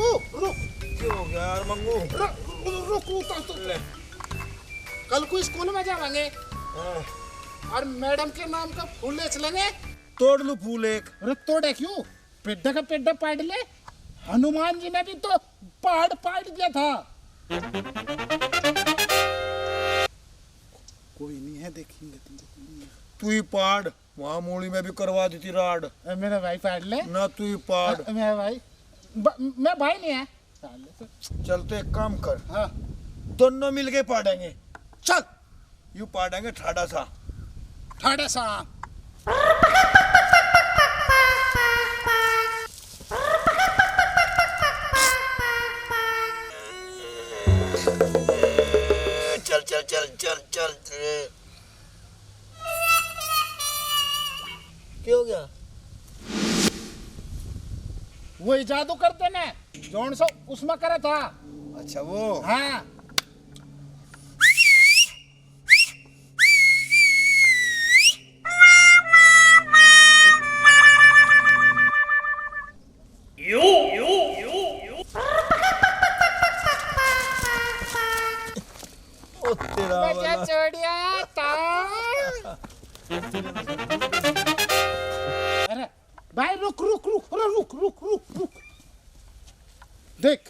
मंगू रुक। क्यों हो गया यार मंगू? रुक ले। कल को स्कूल में जाएंगे और मैडम के नाम का फूल ले चलेंगे। तोड़ लू फूल एक। अरे तोड़े क्यों, पेड्डा का पेड्डा पाड़ ले। हनुमान जी ने भी तो पहाड़ पाड़ दिया था। कोई नहीं है, देखेंगे तुम। तू ही पाड़, वहाँ मूली में भी करवा दी थी राड। मेरा भाई पाड़ ले ना तू ही पाड़। मेरा भाई मैं भाई नहीं है। चलते एक काम कर, हाँ दोनों मिलके पाड़ेंगे। चल यूं पाड़ेंगे ठाड़ा सा। ठाड़े सा। चल चल चल चल चल। क्या हो गया? वही जादू करते ना जौन सा उसमें करा था। अच्छा वो। हाँ ओ तेरा वाला। छोड़िया। अरे भाई रुक रुक रुक, अरे रुक रुक रुक रुक। देख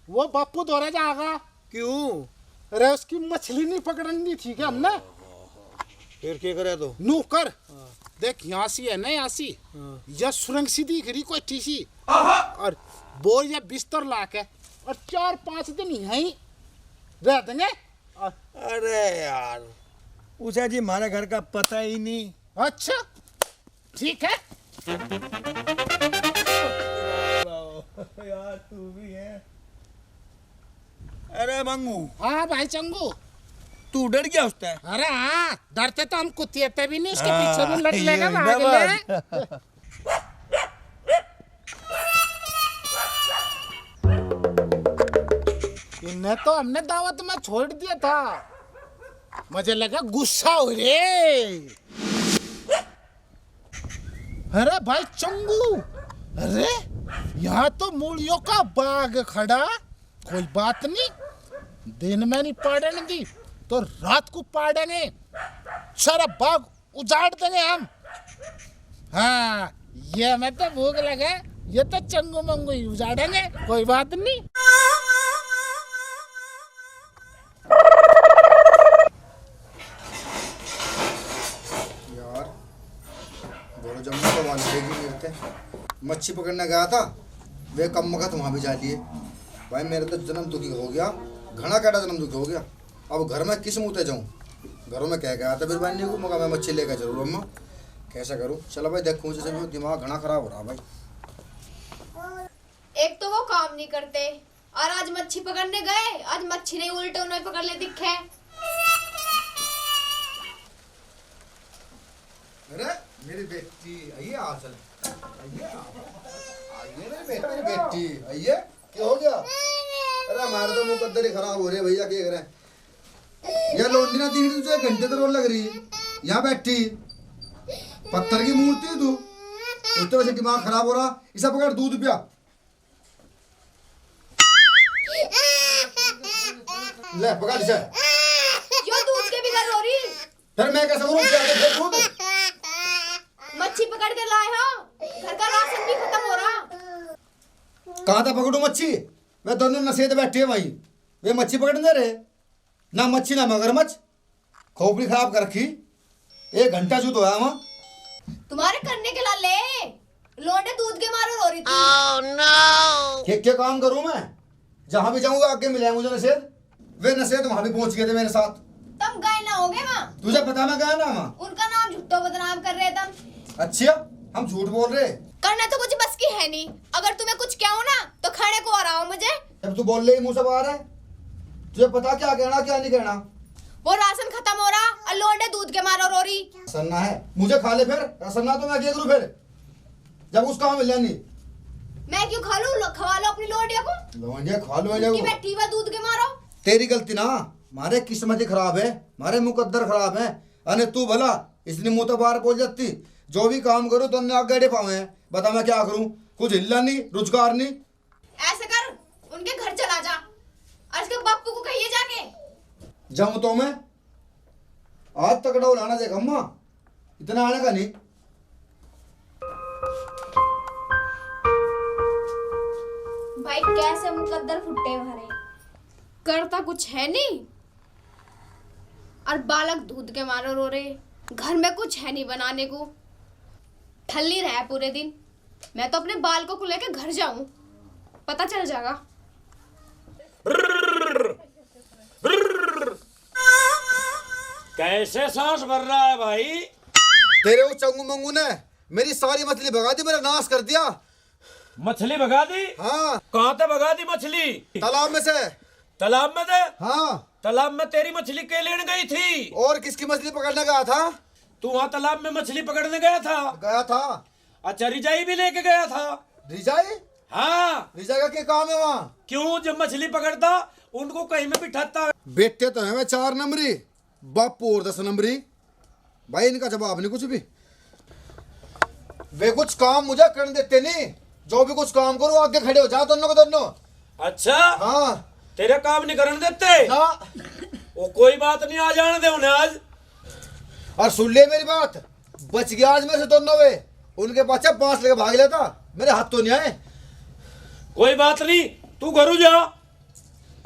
वो बापू दौरा जाएगा। क्यों? अरे उसकी मछली नहीं पकड़नी थी क्या हमने? फिर क्या करे तो? नू कर। देख यहाँ सी है ना, यहाँ सी या सुरंग सी दिख रही कोई ठी सी, और बोर या बिस्तर ला के और 4-5 दिन यहीं रह देंगे। अरे यार उषा जी हमारे घर का पता ही नहीं। अच्छा ठीक है। यार तू भी है। अरे मंगू। हाँ भाई चंगू। तू डर गया उससे? अरे हाँ डरते तो हम कुत्ते भी नहीं, उसके पीछे भी लट लेगा भाग ले। इन्हें तो हमने दावत में छोड़ दिया था, मुझे लगा गुस्सा हो रे। अरे भाई चंगू, अरे यहाँ तो मूलियों का बाग खड़ा। कोई बात नहीं, दिन में नहीं पाड़ने दी तो रात को पाड़ेंगे, सारा बाग उजाड़ देंगे हम। हाँ ये हमें तो भूख लगे, ये तो चंगू मंगू ही उजाड़ेंगे, कोई बात नहीं। यार बोलो जम्मू को वहाँ लेगी मिलते। मच्छी पकड़ने गया था, वे कम का वहाँ भी जा लिए। भाई मेरे तो जन्म दुखी हो गया, घना कैटा जन्म दुखी हो गया। अब घर में किस मुँह जाऊँ? घरों में कह गया था फिर बहनी को, मगर मैं मच्छी लेकर जरूर अम्मा कैसा करूँ। चलो भाई देखूँ, जैसे भी दिमाग घना खराब हो रहा भाई। एक तो वो काम नहीं करते और आज मच्छी पकड़ने गए, आज मच्छी नहीं उल्टे उन्हें पकड़ ले दिखे। अरे मेरी बेटी आइए, आ चले आइए, आइए मेरी बेटी आइए। क्या हो गया? अरे हमारे तो मुकद्दर ही खराब हो रहे भैया, क्या करें। यार लौंडी ना दिख रही तुझे, घंटे तो रोल लग रही है यहाँ बैठी, पत्थर की मूर्ति है तू। उस तरह से दिमाग खराब हो रहा, इसे पकड़ दूध पिया। ले पकड़ इसे। यो दूध के बिगर रो रही। फिर मैं कैसे करूँ? दूध मच्छी पकड़ के लाए हो, घर का राशन भी खत्म हो रहा। कहाँ था पकड़ू मच्छी? वे दोनों नशेद बैठे हैं भाई, वे मच्छी पकड़ने दे रहे ना, मच्छी ना मगरमच्छ। खोपड़ी खराब कर रखी, 1 घंटा जो तो है वहाँ। तुम्हारे करने के लाले लोंडे दूध के मारे रो रही थी। oh, no! क्या काम करूँ मैं? जहाँ भी जाऊँगा आगे मिले मुझे नशेद। वे नशेद वहाँ भी पहुँच गए थे मेरे साथ। तुम गए ना होगे वहाँ? तुझे पता मैं गया ना वहाँ? उनका नाम झुट्टो बदनाम कर रहे तुम। अच्छा हम झूठ बोल रहे? करना तो कुछ बस की है नहीं, अगर तुम्हें कुछ क्या हो ना तो खाने को आ रहा हो मुझे। जब तू बोल रही मुँह से बाहर है, तुझे पता क्या कहना क्या नहीं कहना। वो राशन खत्म हो रहा और लोंडे दूध के मारो रो रही। सन्ना है मुझे खा ले, फिर सन्ना तो मैं क्या करूँ फिर जब उसका मिल नहीं। मैं क्यों खा लूं? खवा लो अपनी लोंडिया को। लोंडिया खा लो की बैठी हुआ दूध के मारो। तेरी गलती ना, मारे किस्मत ही खराब है, मारे मुकद्दर खराब है। अने तू भला इसने मुंह तो बाहर बोल जाती, जो भी काम करूँ तो आगे पावे। बता मैं क्या करूँ? कुछ हिल्ला नहीं, रोजगार नहीं। ऐसे कर, उनके घर चला जा और इसके बापू को कहिए जाके। जाऊं तो मैं आज तक उलाना देख अम्मा, इतना आने का नहीं। भाई कैसे मुकद्दर फुट्टे भरे, करता कुछ है नहीं और बालक दूध के मारो रो रहे। घर में कुछ है नहीं बनाने को, ठल्ली रहा पूरे दिन। मैं तो अपने बालकों को लेकर घर जाऊं, पता चल जाएगा। कैसे सांस भर रहा है भाई? तेरे वो चंगू मंगू ने मेरी सारी मछली भगा दी, मेरा नाश कर दिया। मछली भगा दी? हाँ। कहाँ से भगा दी मछली? तालाब में से। तालाब में से? हाँ। तालाब में तेरी मछली के लेने गई थी? और किसकी मछली पकड़ने गया था? तू वहाँ तालाब में मछली पकड़ने गया था? गया था। अच्छा, रिजाई भी लेके गया था? रिजाई? हाँ। रिजाई का क्या काम है वहाँ? क्यों, जब मछली पकड़ता उनको कहीं में बिठाता? बेटे तो है मैं 4 नंबरी, बापू और 10 नंबरी। भाई इनका जवाब नहीं कुछ भी। वे कुछ काम मुझे करने देते नहीं, जो भी कुछ काम करो आगे खड़े हो जा दोनों को दोनों। अच्छा। हाँ। तेरे काम नहीं करने देते ना। वो कोई बात नहीं, आ जाने दे उन्हें आज। और सुन ले मेरी बात, बच गया आज में से दोनों वे, उनके बच्चा 5 लेके भाग लेता, मेरे हाथ तो नहीं आए। कोई बात नहीं, तू घरू जा,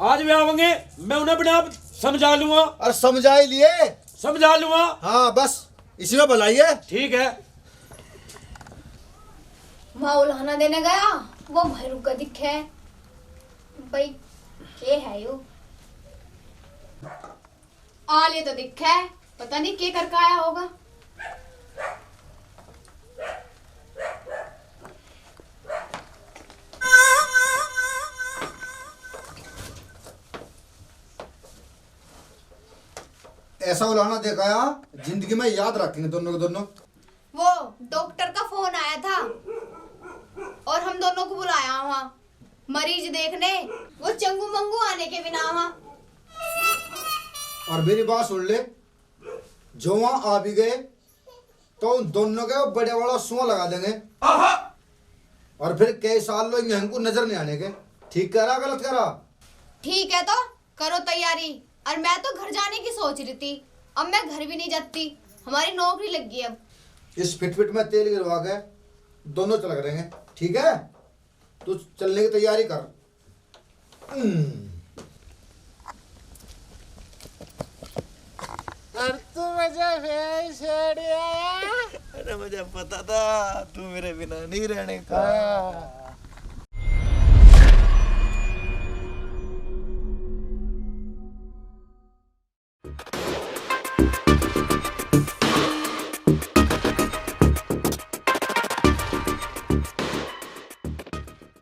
आज वे आवेंगे, मैं उन्हें अपने आप समझा लूंगा। और समझा ही लिए। समझा लूंगा। हाँ बस इसी में भलाई है। ठीक है। वहाँ उल्हाना देने गया, वो भैरू का दिखे भाई, के है यो आले तो दिखे, पता नहीं के करके आया होगा। ऐसा उलाना दिखाया जिंदगी में याद रखेंगे दोनों को दोनों। वो डॉक्टर का फोन आया था और हम दोनों को बुलाया वहाँ मरीज देखने, वो चंगू मंगू आने के बिना वहाँ। और मेरी बात सुन ले, जो वहां आ भी गए तो उन दोनों के बड़े बड़ा सुआ लगा देंगे और फिर कई साल लोग हमको नजर नहीं आने के। ठीक करा गलत करा? ठीक है तो करो तैयारी। और मैं तो घर जाने की सोच रही थी, अब मैं घर भी नहीं जाती, हमारी नौकरी लग गई अब। इस फिट में तेल गिरवा के दोनों चल रहेंगे, ठीक है? तू चलने की तैयारी कर। और तू मुझे छोड़ आया। अरे मुझे पता था तू मेरे बिना नहीं रहने का। हाँ।